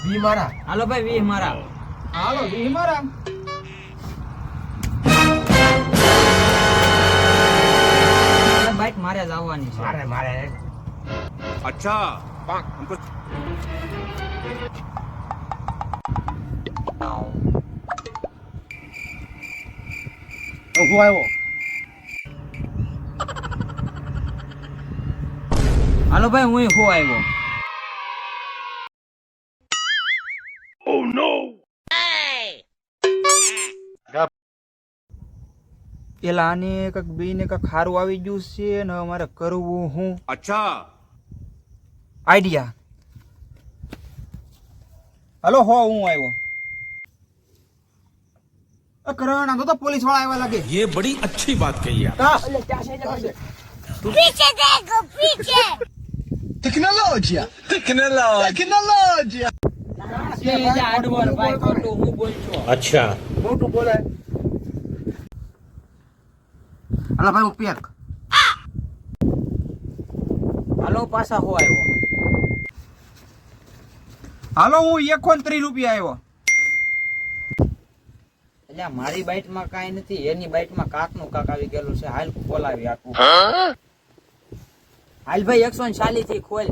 વી મારા. હાલો ભાઈ 20 મારા. હાલો 20 મારા. બાઈક મારે જ આવવાની છે. મારે अच्छा हमको હું આવ્યો. હાલો ભાઈ હું હો આવ્યો. પેલા આને કઈક બે ને કઈક ખારું આવી ગયું છે ને અમારે કરવું હું अच्छा આઈડિયા. હાલો હો હું આવ્યો. કરણ આ તો પોલીસ વાળા આવ્યા લાગે. ये बड़ी अच्छी बात कही आप. पीछे देखो पीछे ટેકનોલોજી अच्छा મોટું બોલે. હાલો ભાઈ પેક. હાલો પાછા હો આવ્યો. હાલો હું 31 રૂપિયા આવ્યો. એટલે મારી બાઈટ માં કાઈ નથી, એની બાઈટ માં કાક નું કાક આવી ગયેલું છે. હાલ ખોલાવી આખું. હાલ ભાઈ 140 થી ખોલ.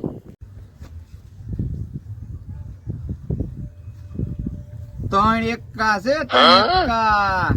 ત્રણ એકા છે, ત્રણ એકા.